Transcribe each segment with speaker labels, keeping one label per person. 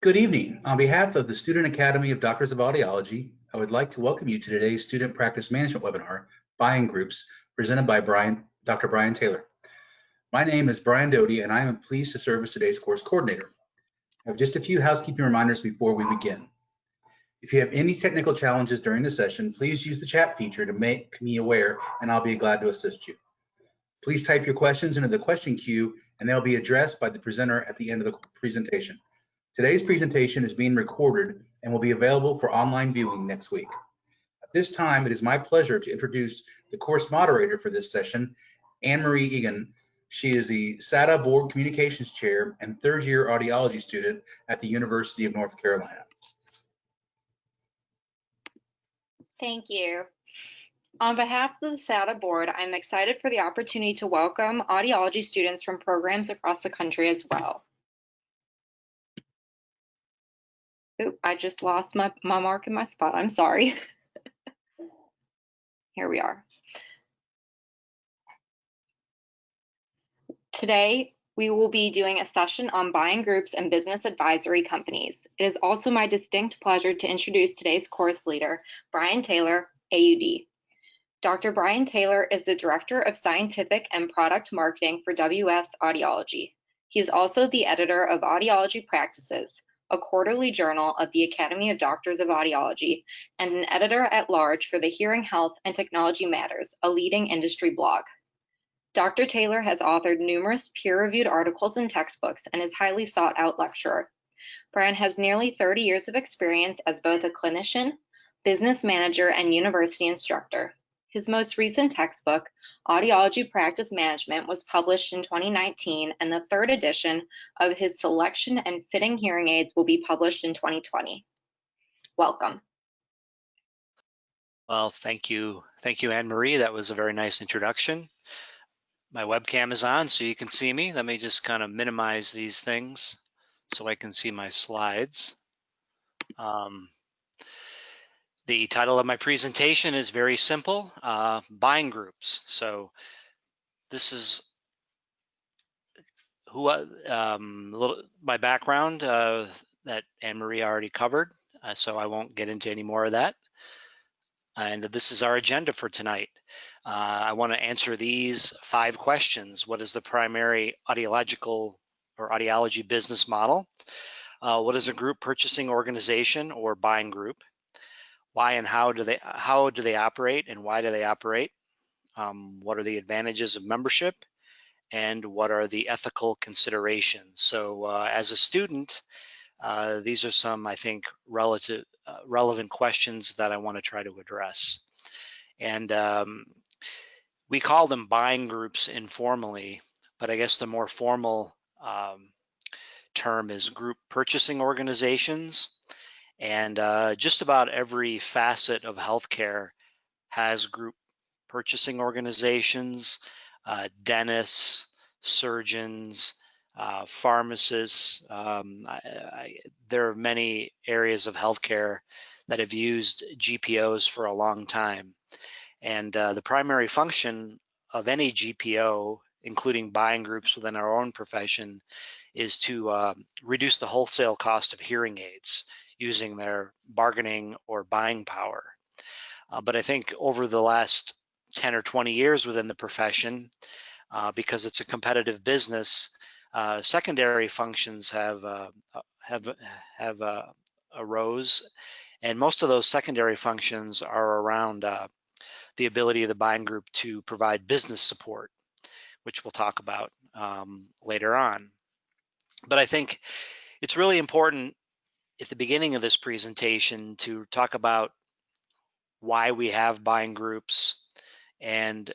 Speaker 1: Good evening. On behalf of the Student Academy of Doctors of Audiology, I would like to welcome you to today's Student Practice Management webinar, Buying Groups, presented by Dr. Brian Taylor. My name is Brian Doty, and I am pleased to serve as today's course coordinator. I have just a few housekeeping reminders before we begin. If you have any technical challenges during the session, please use the chat feature to make me aware, and I'll be glad to assist you. Please type your questions into the question queue, and they'll be addressed by the presenter at the end of the presentation. Today's presentation is being recorded and will be available for online viewing next week. At this time, it is my pleasure to introduce the course moderator for this session, Anne-Marie Egan. She is the SATA Board Communications Chair and third-year audiology student at the University of North Carolina.
Speaker 2: Thank you. On behalf of the SATA board, I'm excited for the opportunity to welcome audiology students from programs across the country as well. Oop, I just lost my mark in my spot. I'm sorry. Here we are. Today, we will be doing a session on buying groups and business advisory companies. It is also my distinct pleasure to introduce today's course leader, Brian Taylor, AUD. Dr. Brian Taylor is the Director of Scientific and Product Marketing for WS Audiology. He is also the editor of Audiology Practices, a quarterly journal of the Academy of Doctors of Audiology, and an editor-at-large for the Hearing Health and Technology Matters, a leading industry blog. Dr. Taylor has authored numerous peer-reviewed articles and textbooks and is a highly sought-out lecturer. Brian has nearly 30 years of experience as both a clinician, business manager, and university instructor. His most recent textbook, Audiology Practice Management, was published in 2019, and the third edition of his Selection and Fitting Hearing Aids will be published in 2020. Welcome.
Speaker 3: Well, thank you. Thank you, Anne-Marie. That was a very nice introduction. My webcam is on, so you can see me. Let me just kind of minimize these things so I can see my slides. The title of my presentation is very simple, buying groups. So this is who my background that Anne-Marie already covered, so I won't get into any more of that. And this is our agenda for tonight. I want to answer these 5 questions. What is the primary audiological or audiology business model? What is a group purchasing organization or buying group? Why and how do they operate, and why do they operate? What are the advantages of membership, and what are the ethical considerations? So as a student, these are some, I think, relevant questions that I want to try to address. And we call them buying groups informally, but I guess the more formal term is group purchasing organizations. And just about every facet of healthcare has group purchasing organizations, dentists, surgeons, pharmacists. There are many areas of healthcare that have used GPOs for a long time. And the primary function of any GPO, including buying groups within our own profession, is to reduce the wholesale cost of hearing aids using their bargaining or buying power. But I think over the last 10 or 20 years within the profession, because it's a competitive business, secondary functions have arose, and most of those secondary functions are around the ability of the buying group to provide business support, which we'll talk about later on. But I think it's really important at the beginning of this presentation to talk about why we have buying groups and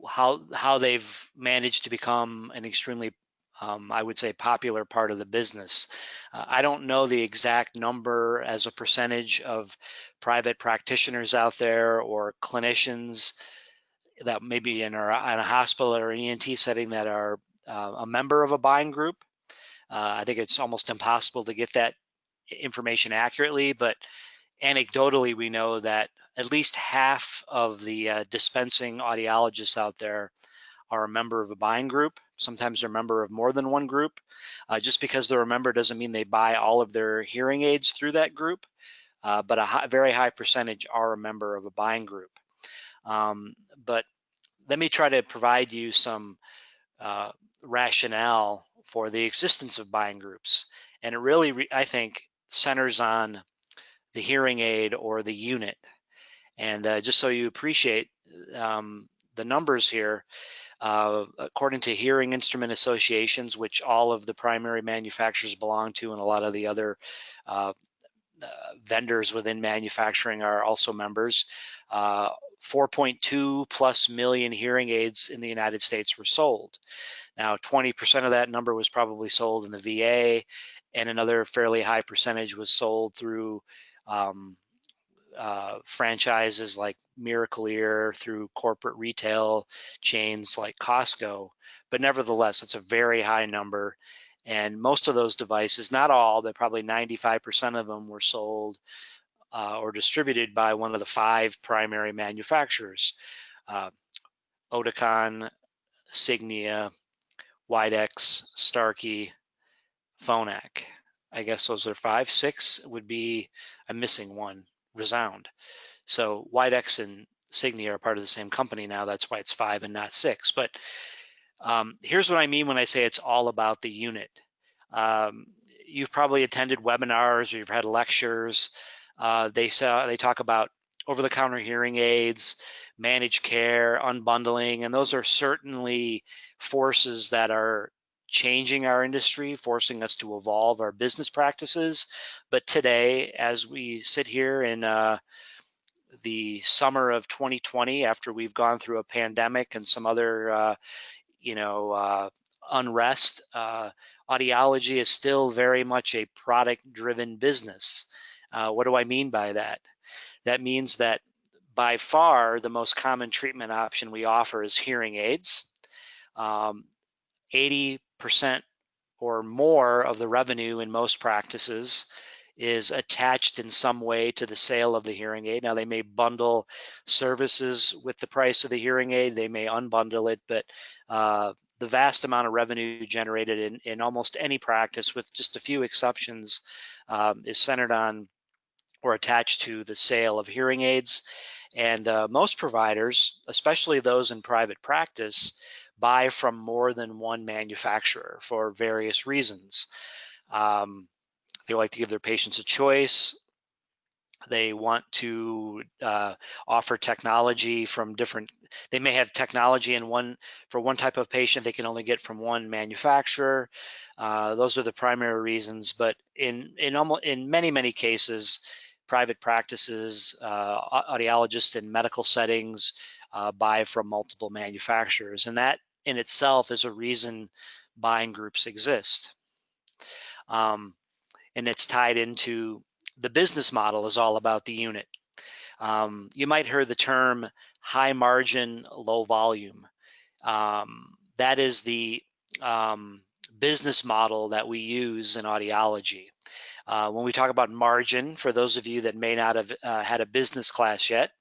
Speaker 3: how they've managed to become an extremely, I would say, popular part of the business. I don't know the exact number as a percentage of private practitioners out there or clinicians that maybe in a hospital or an ENT setting that are a member of a buying group. I think it's almost impossible to get that information accurately, but anecdotally, we know that at least half of the dispensing audiologists out there are a member of a buying group. Sometimes they're a member of more than one group. Just because they're a member doesn't mean they buy all of their hearing aids through that group, but a very high percentage are a member of a buying group. But let me try to provide you some rationale for the existence of buying groups. And it really, I think, centers on the hearing aid or the unit. And just so you appreciate the numbers here, according to hearing instrument associations, which all of the primary manufacturers belong to, and a lot of the other vendors within manufacturing are also members, 4.2 plus million hearing aids in the United States were sold. Now, 20% of that number was probably sold in the VA, and another fairly high percentage was sold through franchises like Miracle Ear, through corporate retail chains like Costco. But nevertheless, it's a very high number. And most of those devices, not all, but probably 95% of them were sold or distributed by one of the 5 primary manufacturers: Oticon, Signia, Widex, Starkey, Phonak. I guess those are 5. 6 would be, I'm missing one, Resound. So Widex and Signia are part of the same company now. That's why it's 5 and not 6. But here's what I mean when I say it's all about the unit. You've probably attended webinars or you've had lectures. They talk about over-the-counter hearing aids, managed care, unbundling, and those are certainly forces that are changing our industry, forcing us to evolve our business practices. But today, as we sit here in the summer of 2020, after we've gone through a pandemic and some other, unrest, audiology is still very much a product-driven business. What do I mean by that? That means that by far the most common treatment option we offer is hearing aids. 80% or more of the revenue in most practices is attached in some way to the sale of the hearing aid. Now, they may bundle services with the price of the hearing aid, they may unbundle it, but the vast amount of revenue generated in almost any practice, with just a few exceptions, is centered on or attached to the sale of hearing aids. And most providers, especially those in private practice, buy from more than one manufacturer for various reasons. They like to give their patients a choice. They want to offer technology from different, they may have technology for one type of patient they can only get from one manufacturer. Those are the primary reasons, but in many cases, private practices, audiologists in medical settings buy from multiple manufacturers, and that in itself is a reason buying groups exist. And it's tied into the business model is all about the unit. You might hear the term high margin, low volume. That is the business model that we use in audiology. When we talk about margin, for those of you that may not have had a business class yet,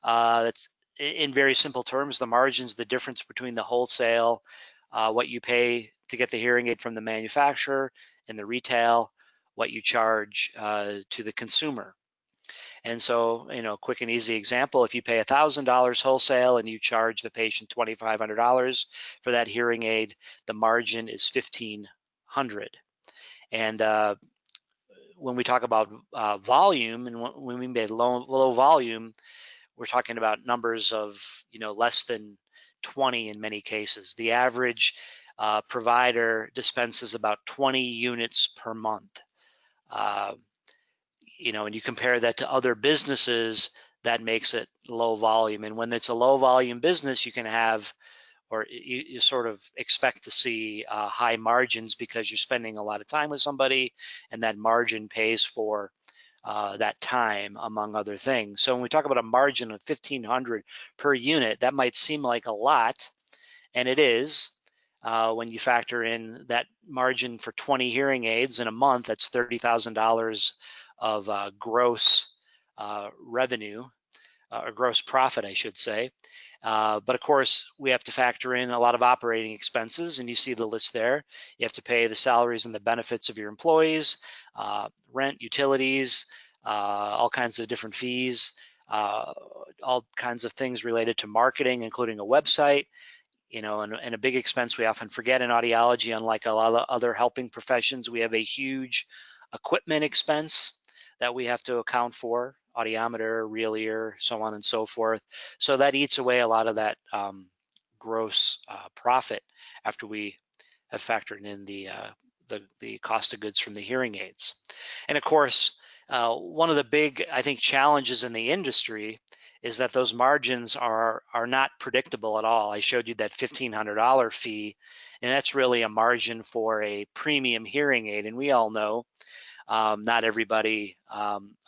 Speaker 3: that's in very simple terms, the margin is the difference between the wholesale, what you pay to get the hearing aid from the manufacturer, and the retail, what you charge to the consumer. And so, quick and easy example, if you pay $1,000 wholesale and you charge the patient $2,500 for that hearing aid, the margin is $1,500. And when we talk about volume, and when we mean by low volume, we're talking about numbers of less than 20 in many cases. The average provider dispenses about 20 units per month. And you compare that to other businesses, that makes it low volume. And when it's a low volume business, you can have, or you sort of expect to see high margins because you're spending a lot of time with somebody, and that margin pays for that time, among other things. So when we talk about a margin of $1,500 per unit, that might seem like a lot, and it is. When you factor in that margin for 20 hearing aids in a month, that's $30,000 of gross revenue. or gross profit, I should say. But of course, we have to factor in a lot of operating expenses, and you see the list there. You have to pay the salaries and the benefits of your employees, rent, utilities, all kinds of different fees, all kinds of things related to marketing, including a website. And a big expense we often forget in audiology, unlike a lot of other helping professions, we have a huge equipment expense that we have to account for, audiometer, real ear, so on and so forth. So that eats away a lot of that gross profit after we have factored in the cost of goods from the hearing aids. And of course, one of the big, I think, challenges in the industry is that those margins are not predictable at all. I showed you that $1,500 fee, and that's really a margin for a premium hearing aid. And we all know not everybody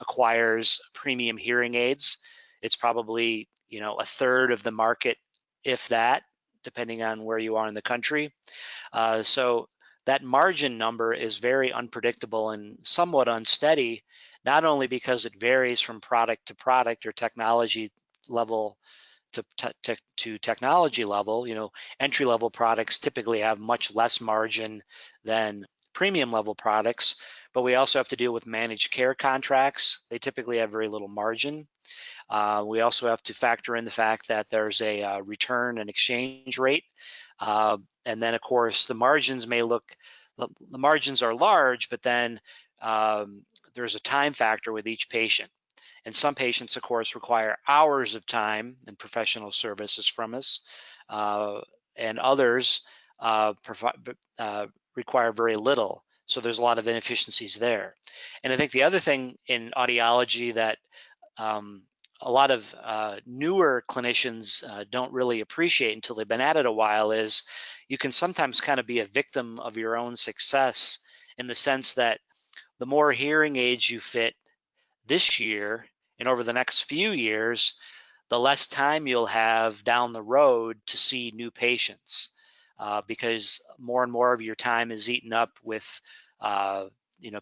Speaker 3: acquires premium hearing aids. It's probably, a third of the market, if that, depending on where you are in the country. So that margin number is very unpredictable and somewhat unsteady, not only because it varies from product to product or technology level to technology level. Entry level products typically have much less margin than premium level products, but we also have to deal with managed care contracts. They typically have very little margin. We also have to factor in the fact that there's a return and exchange rate. And then of course the margins the margins are large, but then there's a time factor with each patient. And some patients, of course, require hours of time and professional services from us, and others require very little. So there's a lot of inefficiencies there. And I think the other thing in audiology that a lot of newer clinicians don't really appreciate until they've been at it a while is you can sometimes kind of be a victim of your own success, in the sense that the more hearing aids you fit this year and over the next few years, the less time you'll have down the road to see new patients, because more and more of your time is eaten up with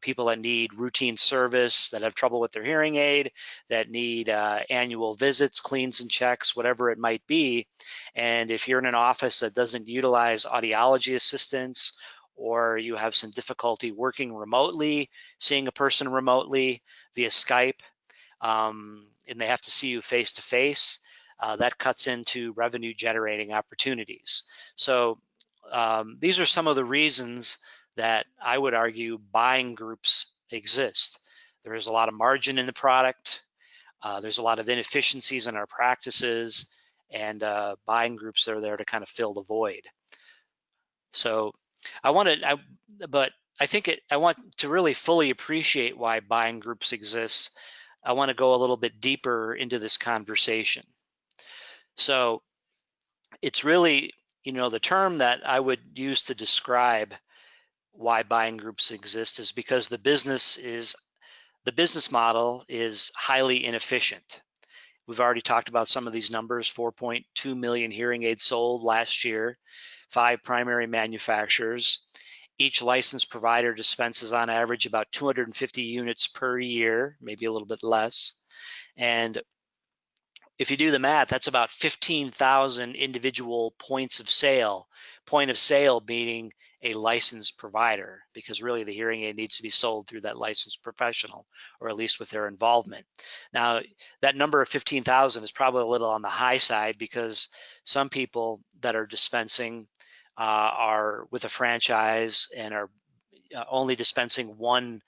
Speaker 3: people that need routine service, that have trouble with their hearing aid, that need annual visits, cleans and checks, whatever it might be. And if you're in an office that doesn't utilize audiology assistants, or you have some difficulty working remotely, seeing a person remotely via Skype, and they have to see you face to face, that cuts into revenue generating opportunities. So these are some of the reasons that I would argue buying groups exist. There is a lot of margin in the product. There's a lot of inefficiencies in our practices, and buying groups are there to kind of fill the void. So I want to really fully appreciate why buying groups exist. I want to go a little bit deeper into this conversation. So it's really, the term that I would use to describe why buying groups exist is because the business model is highly inefficient. We've already talked about some of these numbers: 4.2 million hearing aids sold last year, 5 primary manufacturers. Each licensed provider dispenses on average about 250 units per year, maybe a little bit less. And if you do the math, that's about 15,000 individual points of sale. Point of sale meaning a licensed provider, because really the hearing aid needs to be sold through that licensed professional, or at least with their involvement. Now, that number of 15,000 is probably a little on the high side, because some people that are dispensing are with a franchise and are only dispensing one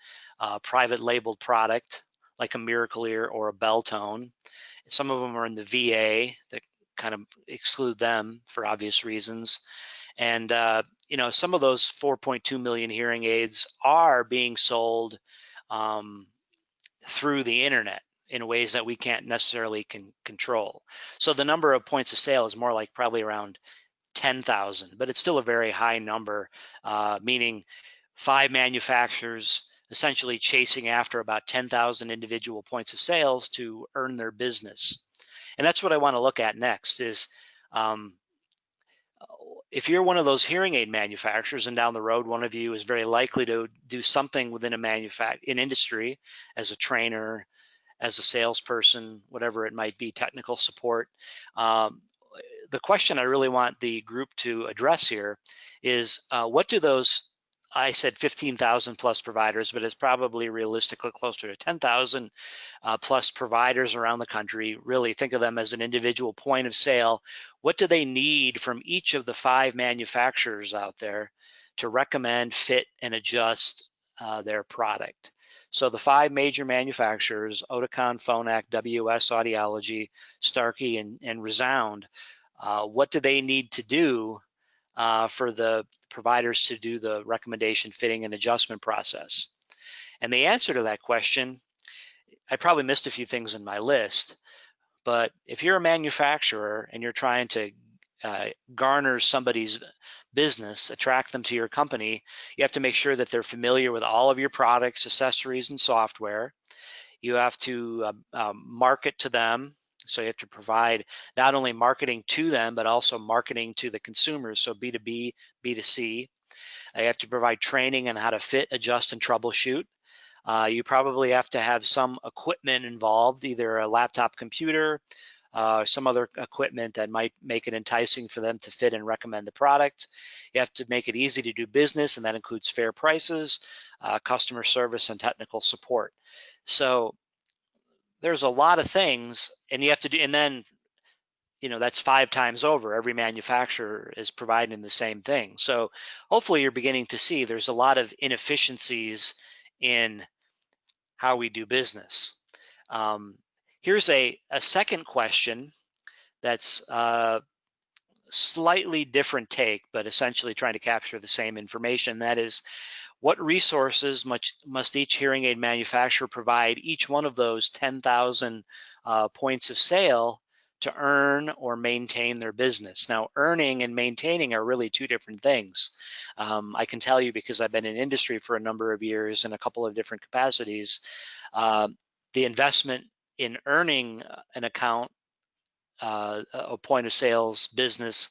Speaker 3: private labeled product, like a Miracle Ear or a Belltone. Some of them are in the VA, that kind of exclude them for obvious reasons. And some of those 4.2 million hearing aids are being sold through the internet in ways that we can't necessarily control. So the number of points of sale is more like probably around 10,000, but it's still a very high number, meaning 5 manufacturers essentially chasing after about 10,000 individual points of sales to earn their business. And that's what I want to look at next is, if you're one of those hearing aid manufacturers, and down the road one of you is very likely to do something within an industry as a trainer, as a salesperson, whatever it might be, technical support. The question I really want the group to address here is what do those, I said 15,000 plus providers, but it's probably realistically closer to 10,000 plus providers around the country. Really think of them as an individual point of sale. What do they need from each of the 5 manufacturers out there to recommend, fit, and adjust their product? So the 5 major manufacturers, Oticon, Phonak, WS Audiology, Starkey, and Resound, what do they need to do for the providers to do the recommendation, fitting, and adjustment process? And the answer to that question, I probably missed a few things in my list, but if you're a manufacturer and you're trying to garner somebody's business, attract them to your company, you have to make sure that they're familiar with all of your products, accessories, and software. You have to market to them. So you have to provide not only marketing to them, but also marketing to the consumers. So B2B, B2C. You have to provide training on how to fit, adjust, and troubleshoot. You probably have to have some equipment involved, either a laptop computer, some other equipment that might make it enticing for them to fit and recommend the product. You have to make it easy to do business, and that includes fair prices, customer service, and technical support. So there's a lot of things, and you have to do, and then, that's 5 times over. Every manufacturer is providing the same thing. So hopefully you're beginning to see there's a lot of inefficiencies in how we do business. Here's a second question that's slightly different take, but essentially trying to capture the same information. That is, what resources must each hearing aid manufacturer provide each one of those 10,000 points of sale to earn or maintain their business? Now, earning and maintaining are really 2 different things. I can tell you, because I've been in industry for a number of years in a couple of different capacities, the investment in earning an account, a point of sales business,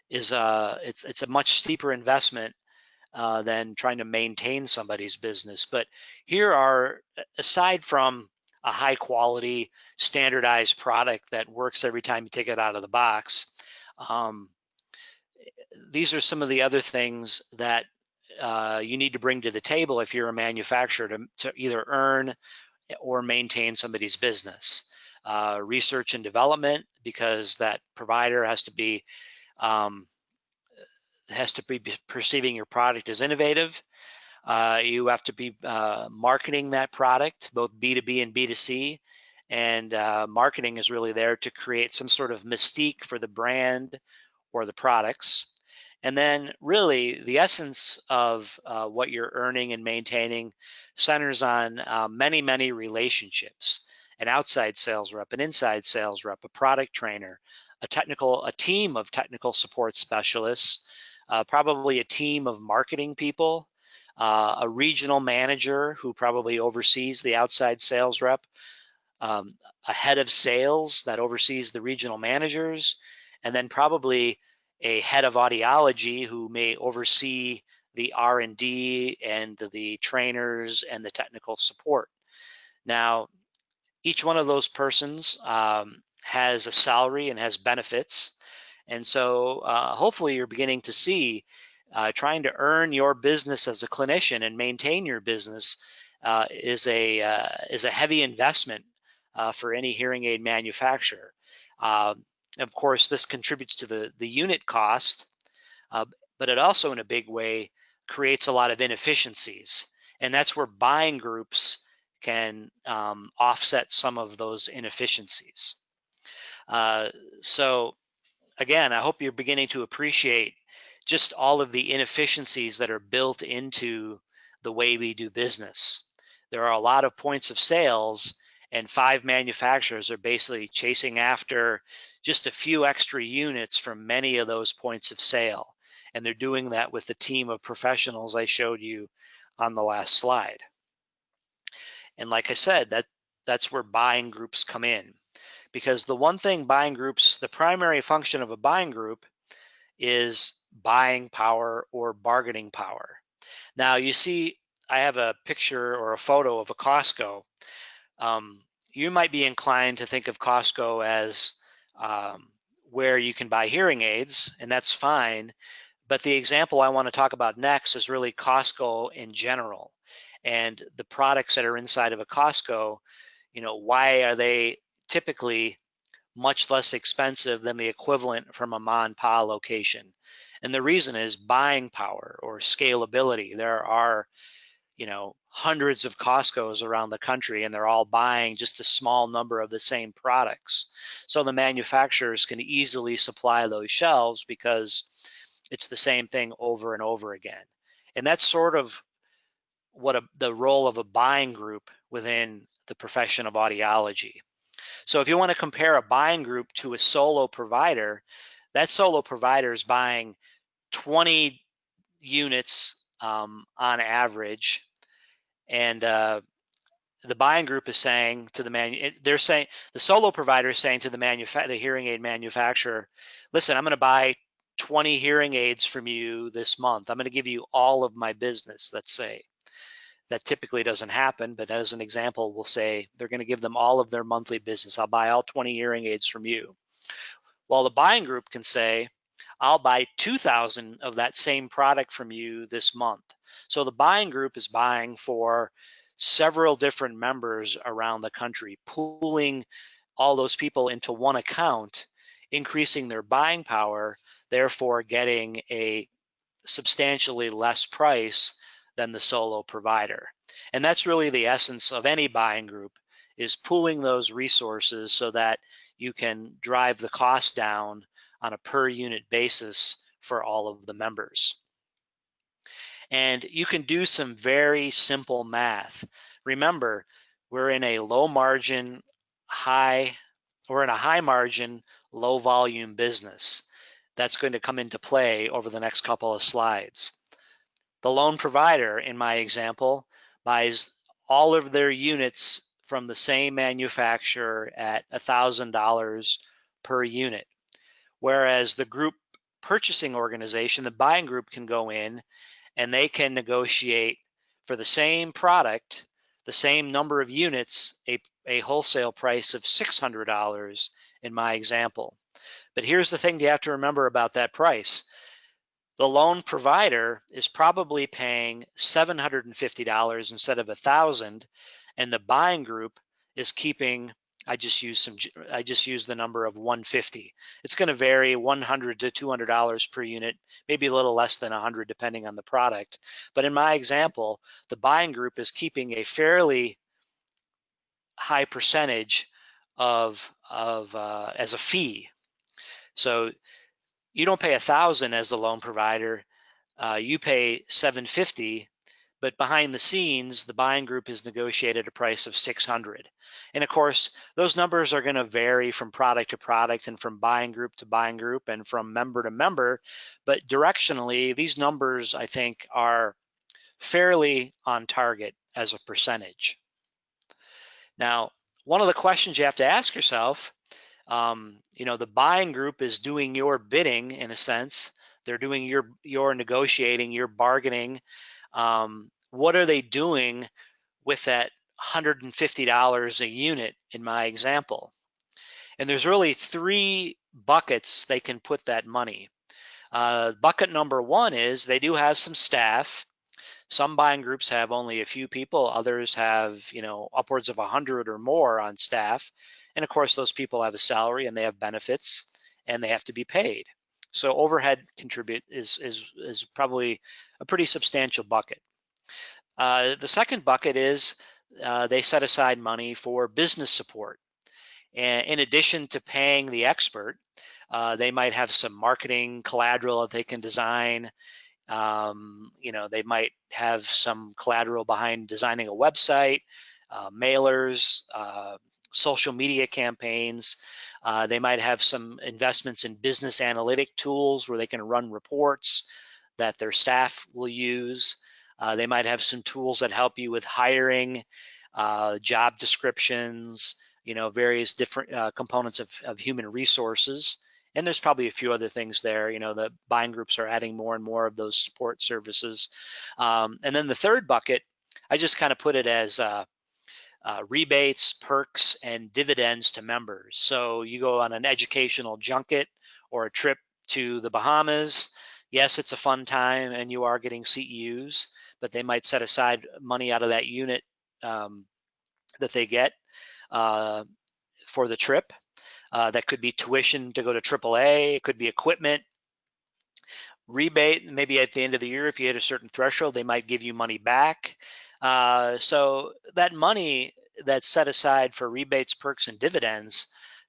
Speaker 3: is it's a much steeper investment than trying to maintain somebody's business. But here are, aside from a high quality standardized product that works every time you take it out of the box, these are some of the other things that you need to bring to the table if you're a manufacturer to either earn or maintain somebody's business. Research and development, because that provider has to be perceiving your product as innovative. You have to be marketing that product, both B2B and B2C. And marketing is really there to create some sort of mystique for the brand or the products. And then really the essence of what you're earning and maintaining centers on many, many relationships: an outside sales rep, an inside sales rep, a product trainer, a team of technical support specialists, probably a team of marketing people, a regional manager who probably oversees the outside sales rep, a head of sales that oversees the regional managers, and then probably a head of audiology who may oversee the R&D and the trainers and the technical support. Now, each one of those persons has a salary and has benefits. And so hopefully you're beginning to see trying to earn your business as a clinician and maintain your business is a heavy investment for any hearing aid manufacturer. Of course, this contributes to the unit cost, but it also in a big way creates a lot of inefficiencies. And that's where buying groups can offset some of those inefficiencies. So again, I hope you're beginning to appreciate just all of the inefficiencies that are built into the way we do business. There are a lot of points of sales, and 5 manufacturers are basically chasing after just a few extra units from many of those points of sale. And they're doing that with the team of professionals I showed you on the last slide. And like I said, that's where buying groups come in. Because the one thing buying groups, the primary function of a buying group is buying power or bargaining power. Now you see, I have a picture or a photo of a Costco. you might be inclined to think of Costco as where you can buy hearing aids, and that's fine. But the example I want to talk about next is really Costco in general, and the products that are inside of a Costco. Why are they typically much less expensive than the equivalent from a ma and pa location? And the reason is buying power or scalability. There are hundreds of Costco's around the country, and they're all buying just a small number of the same products. So the manufacturers can easily supply those shelves because it's the same thing over and over again. And that's sort of what the role of a buying group within the profession of audiology. So if you want to compare a buying group to a solo provider, that solo provider is buying 20 units on average, and the buying group is saying to the solo provider is saying to the hearing aid manufacturer, listen, I'm going to buy 20 hearing aids from you this month. I'm going to give you all of my business, let's say. That typically doesn't happen, but as an example, we'll say they're going to give them all of their monthly business. I'll buy all 20 hearing aids from you. Well, the buying group can say, I'll buy 2,000 of that same product from you this month. So the buying group is buying for several different members around the country, pooling all those people into one account, increasing their buying power, therefore getting a substantially less price than the solo provider. And that's really the essence of any buying group, is pooling those resources so that you can drive the cost down on a per unit basis for all of the members. And you can do some very simple math. Remember, we're in a high margin, low volume business. That's going to come into play over the next couple of slides. The loan provider, in my example, buys all of their units from the same manufacturer at $1,000 per unit, whereas the group purchasing organization, the buying group, can go in and they can negotiate for the same product, the same number of units, a wholesale price of $600 in my example. But here's the thing you have to remember about that price. The loan provider is probably paying $750 instead of $1,000, and the buying group is keeping, I just used the number of 150. It's going to vary $100 to $200 per unit, maybe a little less than 100 depending on the product. But in my example, the buying group is keeping a fairly high percentage as a fee. So you don't pay $1,000 as the loan provider, you pay $750, but behind the scenes, the buying group has negotiated a price of $600. And of course, those numbers are going to vary from product to product and from buying group to buying group and from member to member. But directionally, these numbers, I think, are fairly on target as a percentage. Now, one of the questions you have to ask yourself, the buying group is doing your bidding in a sense. They're doing your negotiating, your bargaining. What are they doing with that $150 a unit in my example? And there's really three buckets they can put that money. Bucket number one is they do have some staff. Some buying groups have only a few people, others have, upwards of 100 or more on staff. And of course, those people have a salary and they have benefits and they have to be paid. So overhead contribute is probably a pretty substantial bucket. The second bucket is they set aside money for business support. And in addition to paying the expert, they might have some marketing collateral that they can design. They might have some collateral behind designing a website, mailers, social media campaigns. They might have some investments in business analytic tools where they can run reports that their staff will use. They might have some tools that help you with hiring, job descriptions, various different components of human resources. And there's probably a few other things there. The buying groups are adding more and more of those support services. And then the third bucket, I just kind of put it as rebates, perks, and dividends to members. So you go on an educational junket or a trip to the Bahamas. Yes, it's a fun time and you are getting CEUs, but they might set aside money out of that unit that they get for the trip. That could be tuition to go to AAA. It could be equipment, rebate. Maybe at the end of the year, if you hit a certain threshold, they might give you money back. So that money that's set aside for rebates, perks, and dividends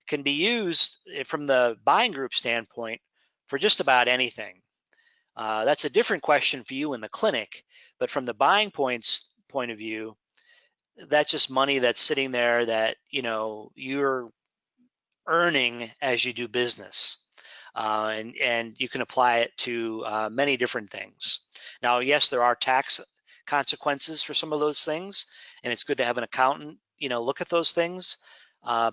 Speaker 3: can be used from the buying group standpoint for just about anything. That's a different question for you in the clinic, but from the buying point of view, that's just money that's sitting there that you're earning as you do business. And you can apply it to many different things. Now, yes, there are tax consequences for some of those things, and it's good to have an accountant, look at those things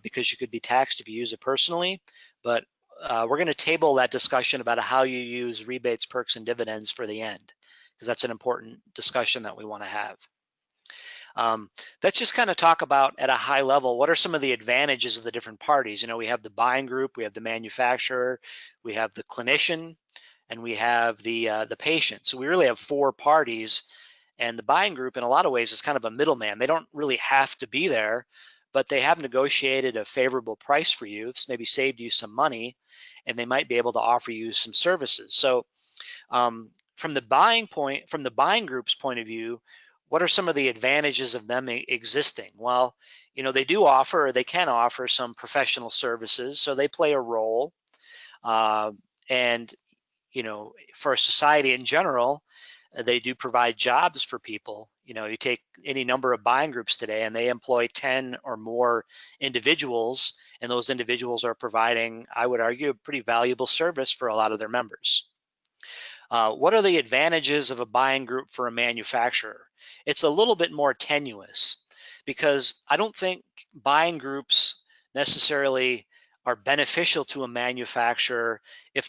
Speaker 3: because you could be taxed if you use it personally. But we're going to table that discussion about how you use rebates, perks, and dividends for the end, because that's an important discussion that we want to have. Let's just kind of talk about at a high level, what are some of the advantages of the different parties? We have the buying group, we have the manufacturer, we have the clinician, and we have the patient. So we really have 4 parties, and the buying group in a lot of ways is kind of a middleman. They don't really have to be there, but they have negotiated a favorable price for you. It's maybe saved you some money, and they might be able to offer you some services. So from the buying group's point of view, what are some of the advantages of them existing? Well, they can offer some professional services, so they play a role. And for society in general, they do provide jobs for people. You take any number of buying groups today, and they employ 10 or more individuals, and those individuals are providing, I would argue, a pretty valuable service for a lot of their members. What are the advantages of a buying group for a manufacturer? It's a little bit more tenuous, because I don't think buying groups necessarily are beneficial to a manufacturer if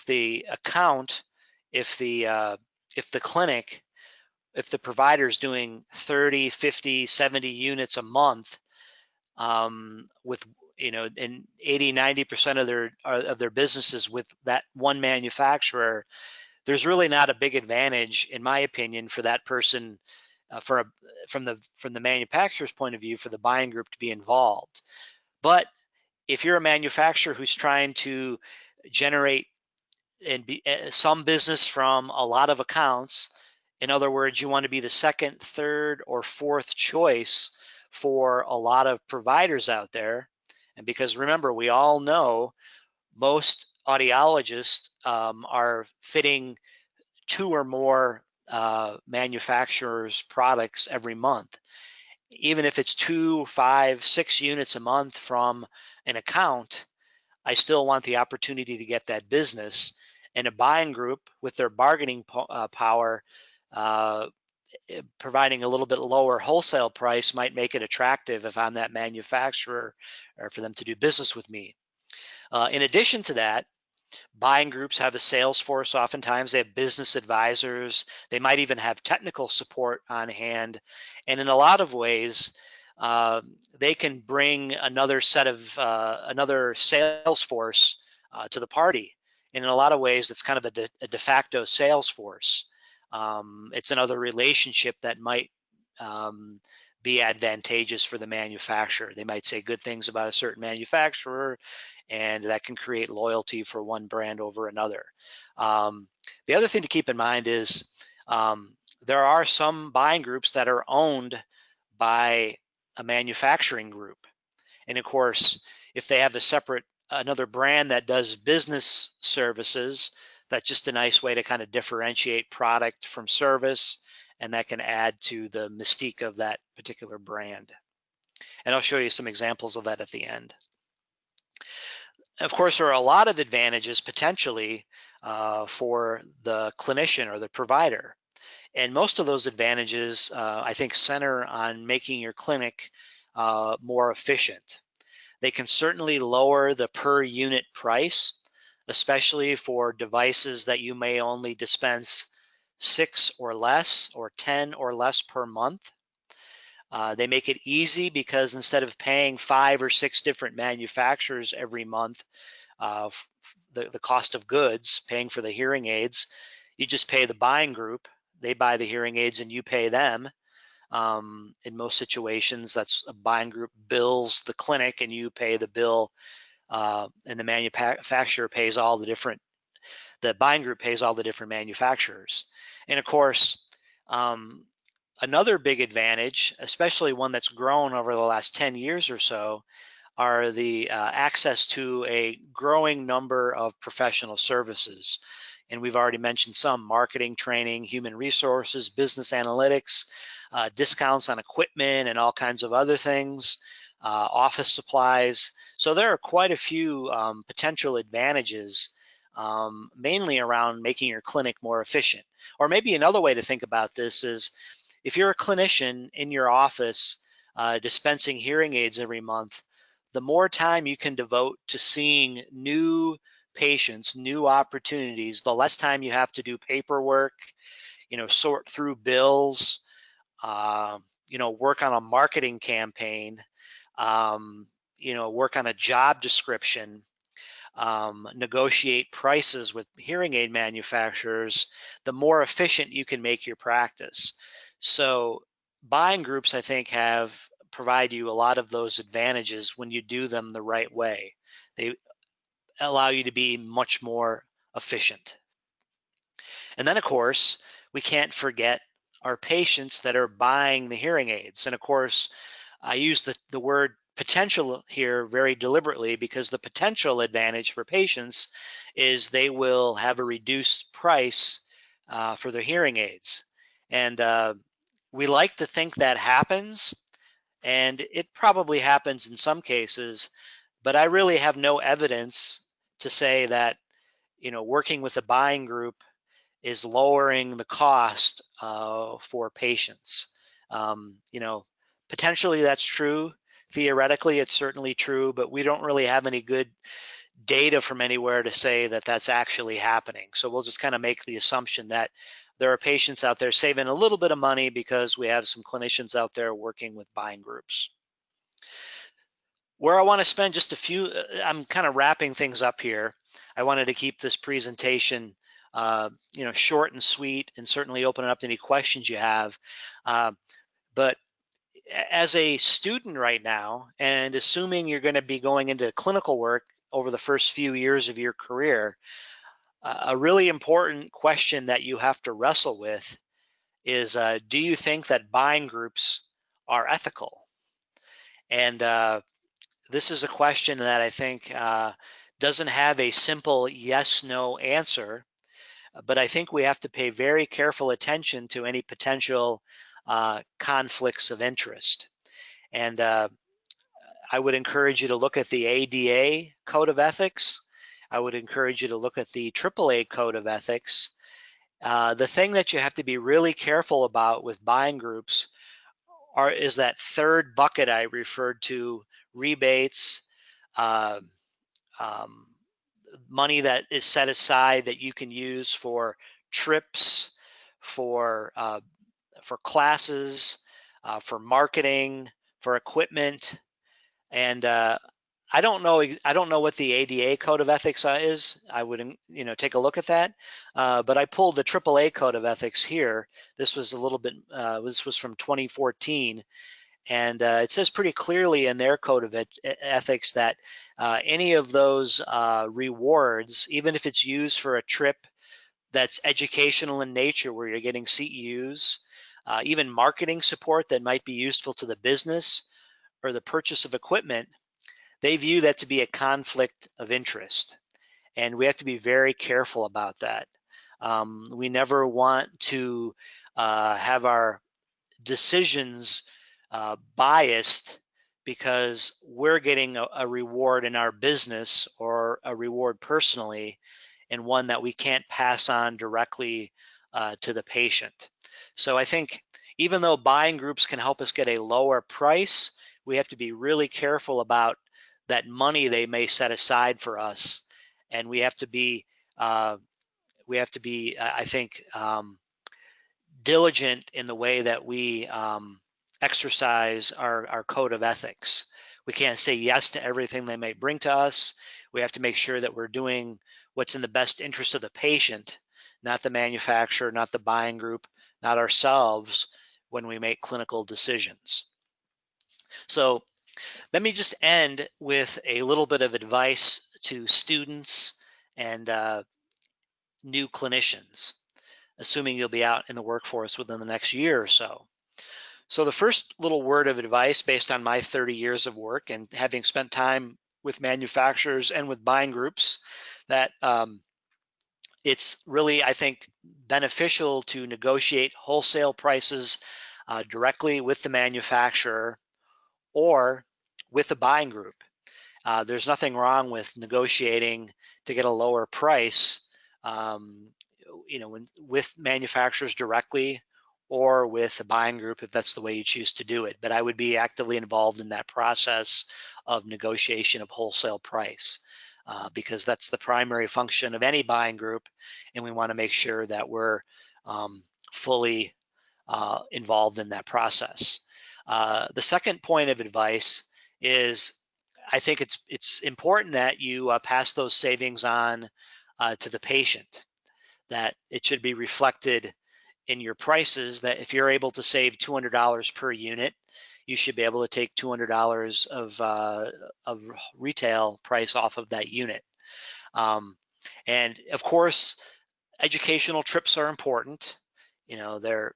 Speaker 3: the account, if the clinic, if the provider is doing 30, 50, 70 units a month with and 80-90% of their businesses with that one manufacturer. There's really not a big advantage, in my opinion, for that person, from the manufacturer's point of view, for the buying group to be involved. But if you're a manufacturer who's trying to generate some business from a lot of accounts, in other words, you want to be the second, third, or fourth choice for a lot of providers out there, and because remember, we all know most audiologists are fitting 2 or more manufacturers' products every month. Even if it's 2, 5, 6 units a month from an account, I still want the opportunity to get that business. And a buying group with their bargaining power, providing a little bit lower wholesale price might make it attractive if I'm that manufacturer, or for them to do business with me. In addition to that, buying groups have a sales force. Oftentimes they have business advisors. They might even have technical support on hand. And in a lot of ways, they can bring another sales force to the party. And in a lot of ways, it's kind of a de facto sales force. It's another relationship that might be advantageous for the manufacturer. They might say good things about a certain manufacturer, and that can create loyalty for one brand over another. The other thing to keep in mind is there are some buying groups that are owned by a manufacturing group. And of course, if they have another brand that does business services, that's just a nice way to kind of differentiate product from service, and that can add to the mystique of that particular brand. And I'll show you some examples of that at the end. Of course, there are a lot of advantages potentially for the clinician or the provider. And most of those advantages, I think, center on making your clinic more efficient. They can certainly lower the per unit price, especially for devices that you may only dispense 6 or less, or 10 or less per month. They make it easy because instead of paying 5 or 6 different manufacturers every month, the cost of goods, paying for the hearing aids, you just pay the buying group. They buy the hearing aids and you pay them. In most situations, that's a buying group bills the clinic and you pay the bill, and the manufacturer pays all the different, the buying group pays all the different manufacturers. And of course, another big advantage, especially one that's grown over the last 10 years or so, are the access to a growing number of professional services. And we've already mentioned some: marketing, training, human resources, business analytics, discounts on equipment and all kinds of other things, office supplies. So there are quite a few potential advantages, mainly around making your clinic more efficient. Or maybe another way to think about this is, if you're a clinician in your office dispensing hearing aids every month, the more time you can devote to seeing new patients, new opportunities, the less time you have to do paperwork, sort through bills, work on a marketing campaign, work on a job description, negotiate prices with hearing aid manufacturers, the more efficient you can make your practice. So buying groups, I think, provide you a lot of those advantages when you do them the right way. They allow you to be much more efficient. And then, of course, we can't forget our patients that are buying the hearing aids. And of course, I use the word potential here very deliberately, because the potential advantage for patients is they will have a reduced price for their hearing aids. And we like to think that happens, and it probably happens in some cases, but I really have no evidence to say that, working with a buying group is lowering the cost for patients. Potentially that's true. Theoretically, it's certainly true, but we don't really have any good data from anywhere to say that that's actually happening. So we'll just kind of make the assumption that there are patients out there saving a little bit of money because we have some clinicians out there working with buying groups. Where I want to spend just a few, I'm kind of wrapping things up here. I wanted to keep this presentation short and sweet, and certainly open it up to any questions you have. But as a student right now, and assuming you're going to be going into clinical work over the first few years of your career, a really important question that you have to wrestle with is, do you think that buying groups are ethical? And this is a question that I think doesn't have a simple yes/no answer, but I think we have to pay very careful attention to any potential conflicts of interest. And I would encourage you to look at the ADA Code of Ethics. I would encourage you to look at the AAA Code of Ethics. The thing that you have to be really careful about with buying groups is that third bucket I referred to: rebates, money that is set aside that you can use for trips, for classes, for marketing, for equipment. And I don't know what the ADA Code of Ethics is. I would take a look at that. But I pulled the AAA Code of Ethics here. This was this was from 2014. And it says pretty clearly in their code of ethics that any of those rewards, even if it's used for a trip that's educational in nature where you're getting CEUs, even marketing support that might be useful to the business, or the purchase of equipment, they view that to be a conflict of interest. And we have to be very careful about that. We never want to have our decisions biased because we're getting a reward in our business, or a reward personally, and one that we can't pass on directly to the patient. So I think even though buying groups can help us get a lower price, we have to be really careful about that money they may set aside for us, and we have to be I think diligent in the way that we exercise our code of ethics. We can't say yes to everything they might bring to us. We have to make sure that we're doing what's in the best interest of the patient, not the manufacturer, not the buying group, not ourselves when we make clinical decisions. So let me just end with a little bit of advice to students and new clinicians, assuming you'll be out in the workforce within the next year or so. So the first little word of advice, based on my 30 years of work and having spent time with manufacturers and with buying groups, that it's really, I think, beneficial to negotiate wholesale prices directly with the manufacturer or with the buying group. There's nothing wrong with negotiating to get a lower price, with manufacturers directly or with the buying group if that's the way you choose to do it. But I would be actively involved in that process of negotiation of wholesale price because that's the primary function of any buying group, and we want to make sure that we're fully involved in that process. The second point of advice is I think it's important that you pass those savings on to the patient, that it should be reflected in your prices, that if you're able to save $200 per unit, you should be able to take $200 of retail price off of that unit. And of course, educational trips are important. They're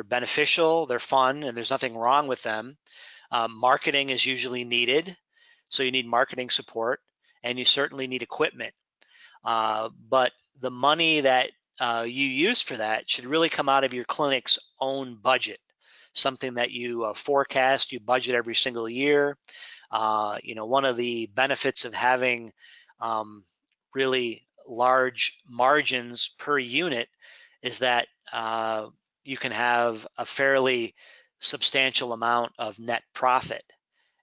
Speaker 3: beneficial, they're fun, and there's nothing wrong with them. Marketing is usually needed, so you need marketing support, and you certainly need equipment. But the money that you use for that should really come out of your clinic's own budget, something that you forecast, you budget every single year. One of the benefits of having really large margins per unit is that you can have a fairly substantial amount of net profit.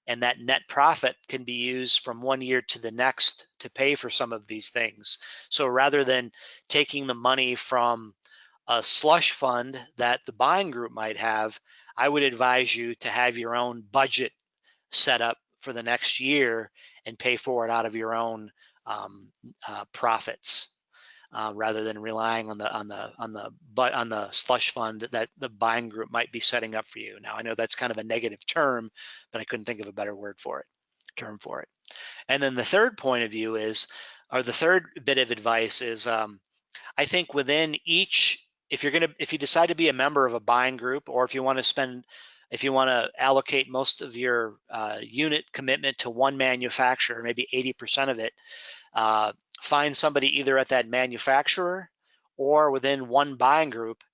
Speaker 3: And that net profit can be used from one year to the next to pay for some of these things. So rather than taking the money from a slush fund that the buying group might have, I would advise you to have your own budget set up for the next year and pay for it out of your own profits. Rather than relying on the slush fund that the buying group might be setting up for you. Now, I know that's kind of a negative term, but I couldn't think of a better term for it. And then the third point of view is, or the third bit of advice is, I think within each, if you decide to be a member of a buying group, or if you want to allocate most of your unit commitment to one manufacturer, maybe 80% of it, find somebody either at that manufacturer or within one buying group,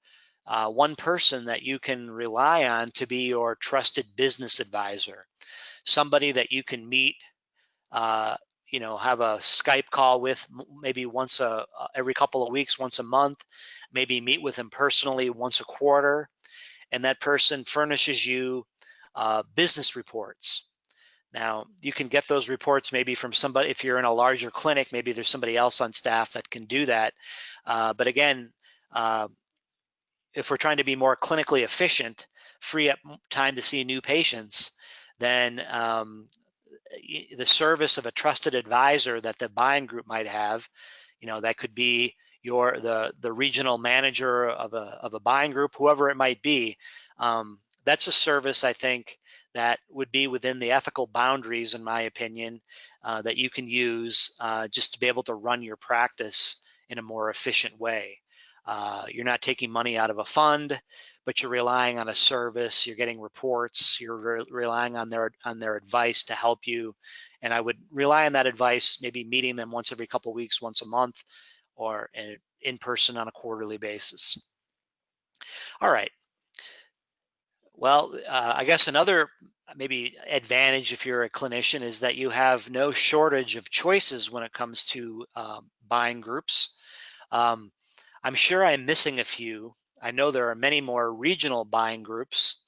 Speaker 3: one person that you can rely on to be your trusted business advisor, somebody that you can meet, have a Skype call with maybe once every couple of weeks, once a month, maybe meet with them personally once a quarter, and that person furnishes you business reports. Now, you can get those reports maybe from somebody, if you're in a larger clinic, maybe there's somebody else on staff that can do that. But again, if we're trying to be more clinically efficient, free up time to see new patients, then the service of a trusted advisor that the buying group might have, that could be the regional manager of a buying group, whoever it might be. That's a service, I think, that would be within the ethical boundaries, in my opinion, that you can use just to be able to run your practice in a more efficient way. You're not taking money out of a fund, but you're relying on a service. You're getting reports. You're relying on their advice to help you. And I would rely on that advice, maybe meeting them once every couple of weeks, once a month, or in person on a quarterly basis. All right. Well, I guess another maybe advantage if you're a clinician is that you have no shortage of choices when it comes to buying groups. I'm sure I'm missing a few. I know there are many more regional buying groups,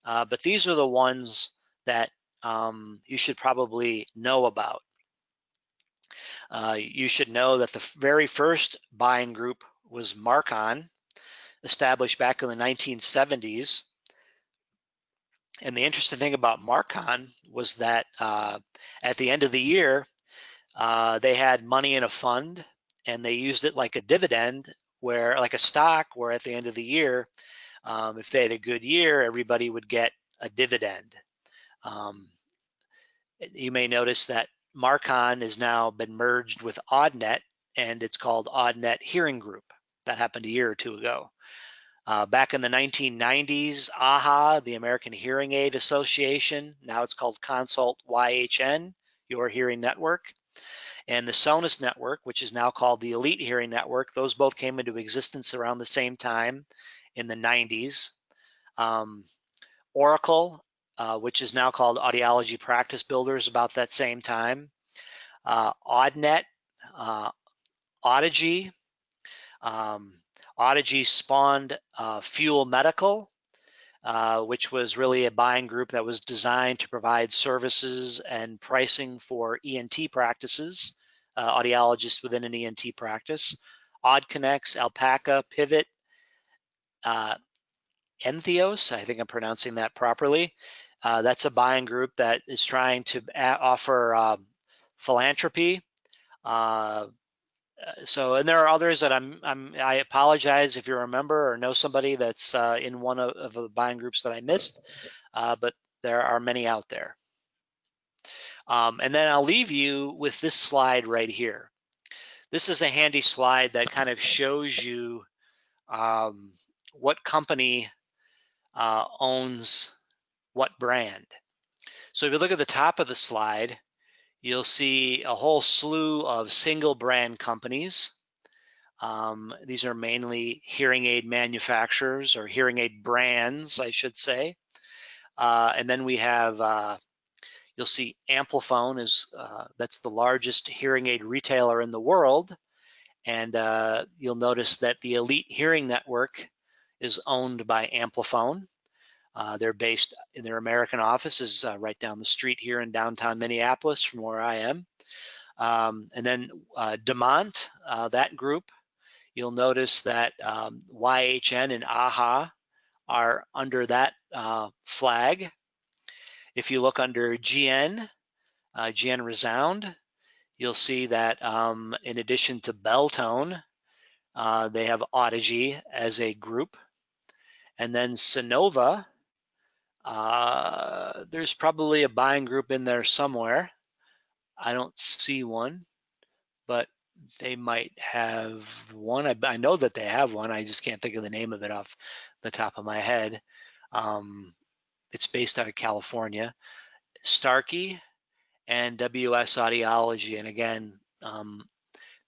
Speaker 3: but these are the ones that you should probably know about. You should know that the very first buying group was Marcon, established back in the 1970s. And the interesting thing about Marcon was that at the end of the year, they had money in a fund and they used it like a dividend, where like a stock, where at the end of the year, if they had a good year, everybody would get a dividend. You may notice that Marcon has now been merged with AudNet, and it's called AudNet Hearing Group. That happened a year or two ago. Back in the 1990s, AHA, the American Hearing Aid Association, now it's called Consult YHN, Your Hearing Network, and the Sonus Network, which is now called the Elite Hearing Network, those both came into existence around the same time in the 90s. Oracle, which is now called Audiology Practice Builders, about that same time. AudNet, Audigy. Audigy spawned Fuel Medical, which was really a buying group that was designed to provide services and pricing for ENT practices, audiologists within an ENT practice. AudConnex, Alpaca, Pivot, Entheos, I think I'm pronouncing that properly. That's a buying group that is trying to offer philanthropy. And there are others that I apologize if you remember or know somebody that's in one of the buying groups that I missed, but there are many out there. And then I'll leave you with this slide right here. This is a handy slide that kind of shows you what company owns what brand. So if you look at the top of the slide, you'll see a whole slew of single brand companies. These are mainly hearing aid manufacturers, or hearing aid brands, I should say. And then we have, you'll see Amplifone is, that's the largest hearing aid retailer in the world. And you'll notice that the Elite Hearing Network is owned by Amplifone. They're based in their American office is right down the street here in downtown Minneapolis from where I am. And then DeMont, that group, you'll notice that YHN and AHA are under that flag. If you look under GN Resound, you'll see that in addition to Belltone, they have Audigy as a group. And then Sonova, there's probably a buying group in there somewhere. I don't see one, but they might have one. I know that they have one. I just can't think of the name of it off the top of my head. It's based out of California. Starkey and WS Audiology. And again,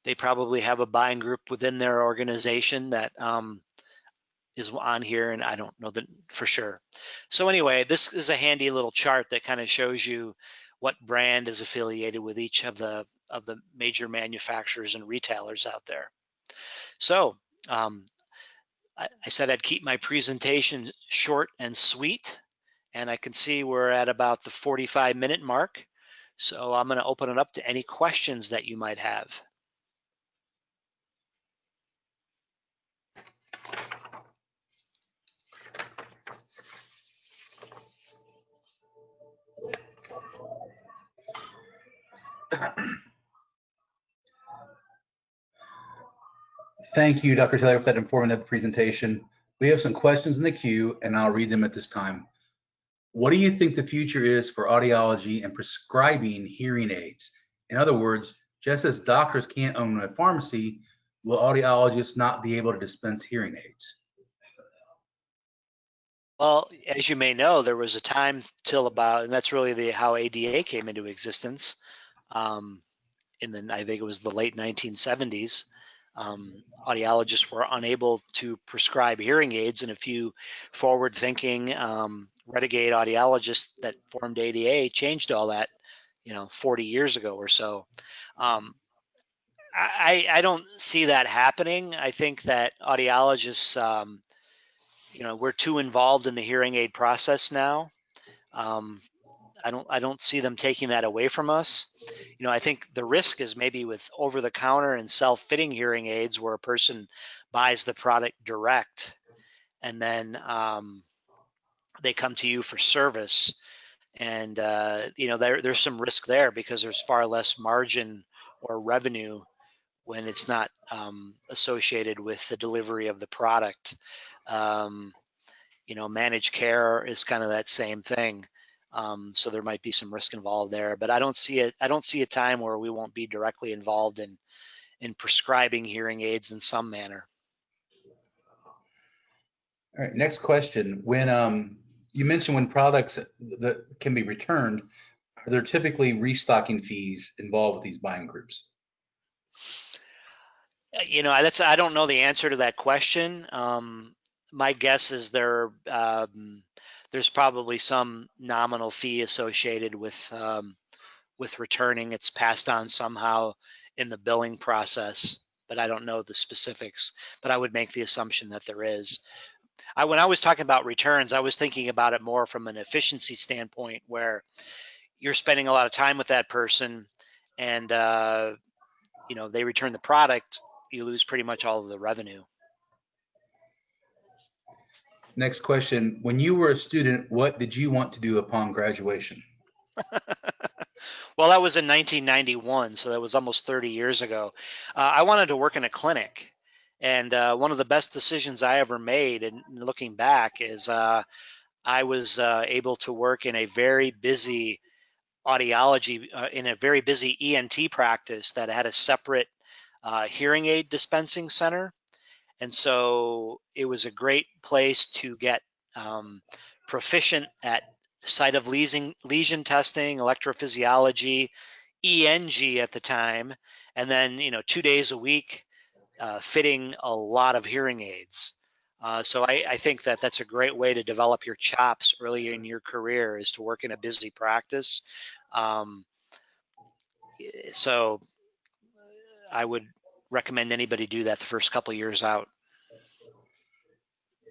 Speaker 3: they probably have a buying group within their organization that is on here, and I don't know that for sure. So anyway, this is a handy little chart that kind of shows you what brand is affiliated with each of the major manufacturers and retailers out there. So I said I'd keep my presentation short and sweet, and I can see we're at about the 45-minute mark. So I'm going to open it up to any questions that you might have.
Speaker 1: Thank you, Dr. Taylor, for that informative presentation. We have some questions in the queue, and I'll read them at this time. What do you think the future is for audiology and prescribing hearing aids? In other words, just as doctors can't own a pharmacy, will audiologists not be able to dispense hearing aids?
Speaker 3: Well, as you may know, there was a time till about, and that's really how ADA came into existence. I think it was the late 1970s. Audiologists were unable to prescribe hearing aids, and a few forward-thinking renegade audiologists that formed ADA changed all that, 40 years ago or so. I don't see that happening. I think that audiologists, we're too involved in the hearing aid process now. I don't see them taking that away from us. I think the risk is maybe with over-the-counter and self-fitting hearing aids, where a person buys the product direct, and then they come to you for service. And there's some risk there because there's far less margin or revenue when it's not associated with the delivery of the product. Um, managed care is kind of that same thing. So there might be some risk involved there, but I don't see it. I don't see a time where we won't be directly involved in prescribing hearing aids in some manner.
Speaker 1: All right, next question. When you mentioned when products that can be returned, are there typically restocking fees involved with these buying groups?
Speaker 3: I don't know the answer to that question. My guess is there's probably some nominal fee associated with returning. It's passed on somehow in the billing process, but I don't know the specifics. But I would make the assumption that there is. When I was talking about returns, I was thinking about it more from an efficiency standpoint, where you're spending a lot of time with that person, and they return the product, you lose pretty much all of the revenue.
Speaker 1: Next question. When you were a student, what did you want to do upon graduation?
Speaker 3: Well, that was in 1991, so that was almost 30 years ago. I wanted to work in a clinic, and one of the best decisions I ever made, and looking back, is I was able to work in a very busy audiology, in a very busy ENT practice that had a separate hearing aid dispensing center. And so it was a great place to get proficient at site of lesion testing, electrophysiology, ENG at the time, and then 2 days a week fitting a lot of hearing aids. So I think that that's a great way to develop your chops early in your career, is to work in a busy practice. So I would recommend anybody do that the first couple of years out.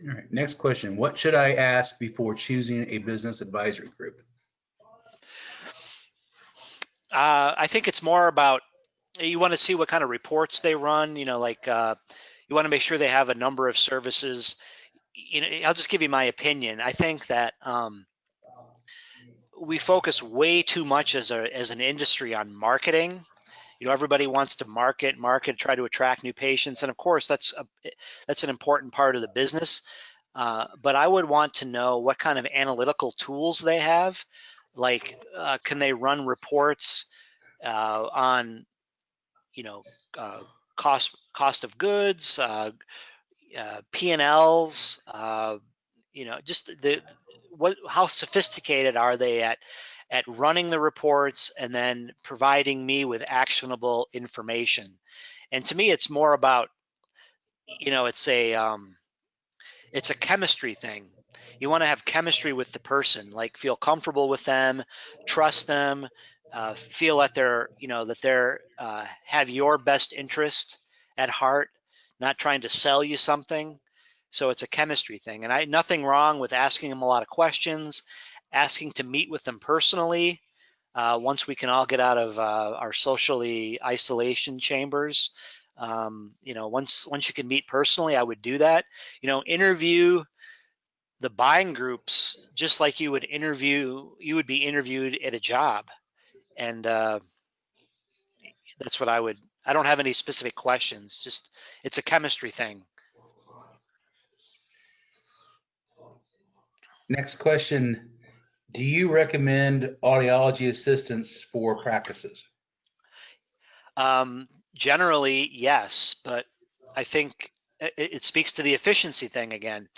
Speaker 1: All right, next question. What should I ask before choosing a business advisory group?
Speaker 3: I think it's more about, you want to see what kind of reports they run, you want to make sure they have a number of services. I'll just give you my opinion. I think that we focus way too much as an industry on marketing. Everybody wants to market, try to attract new patients, and of course that's an important part of the business. But I would want to know what kind of analytical tools they have. Like, can they run reports on cost of goods, P&Ls, just how sophisticated are they at running the reports and then providing me with actionable information. And to me, it's more about, it's a chemistry thing. You want to have chemistry with the person, like feel comfortable with them, trust them, feel that they're have your best interest at heart, not trying to sell you something. So it's a chemistry thing, and nothing wrong with asking them a lot of questions, asking to meet with them personally. Once we can all get out of our socially isolation chambers, once you can meet personally, I would do that. Interview the buying groups just like you would be interviewed at a job. And that's what I don't have any specific questions, just it's a chemistry thing.
Speaker 1: Next question. Do you recommend audiology assistants for practices?
Speaker 3: Generally, yes, but I think it speaks to the efficiency thing again.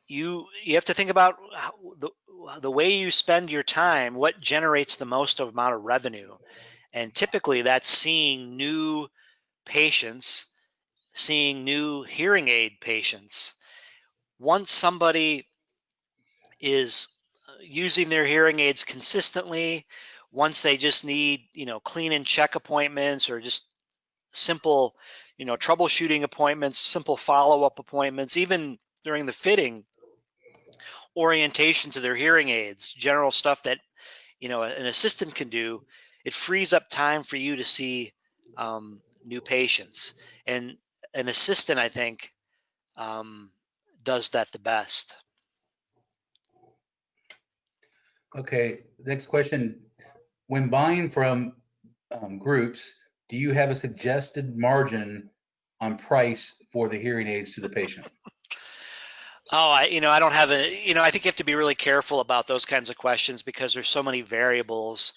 Speaker 3: You have to think about the way you spend your time, what generates the most amount of revenue. And typically that's seeing new patients, seeing new hearing aid patients. Once somebody is using their hearing aids consistently, once they just need, clean and check appointments, or just simple, troubleshooting appointments, simple follow-up appointments, even during the fitting, orientation to their hearing aids, general stuff that an assistant can do, it frees up time for you to see new patients. And an assistant, I think, does that the best.
Speaker 1: Okay, next question. When buying from groups, do you have a suggested margin on price for the hearing aids to the patient?
Speaker 3: Oh, I don't have I think you have to be really careful about those kinds of questions because there's so many variables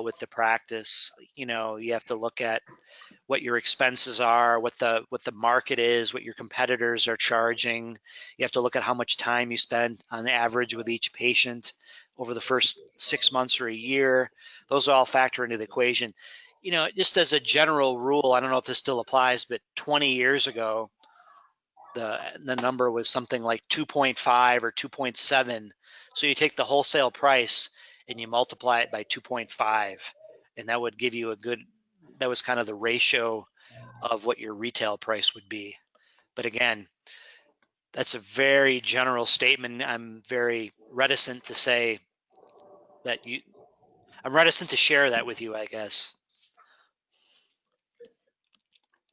Speaker 3: with the practice. You have to look at what your expenses are, what the market is, what your competitors are charging. You have to look at how much time you spend on average with each patient over the first 6 months or a year. Those all factor into the equation. Just as a general rule, I don't know if this still applies, but 20 years ago, the number was something like 2.5 or 2.7. So you take the wholesale price and you multiply it by 2.5, and that would give you that was kind of the ratio of what your retail price would be. But again, that's a very general statement. I'm very reticent to say that I'm reticent to share that with you, I guess.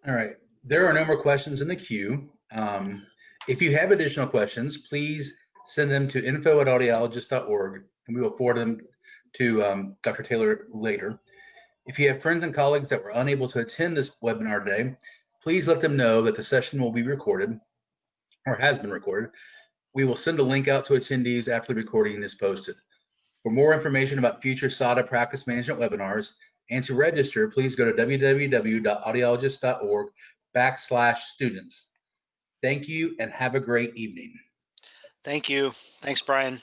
Speaker 1: All right, there are no more questions in the queue. If you have additional questions, please send them to info@audiologist.org and we will forward them to Dr. Taylor later. If you have friends and colleagues that were unable to attend this webinar today, please let them know that the session will be recorded or has been recorded. We will send a link out to attendees after the recording is posted. For more information about future SADA practice management webinars and to register, please go to www.audiologist.org/students. Thank you and have a great evening.
Speaker 3: Thank you. Thanks, Brian.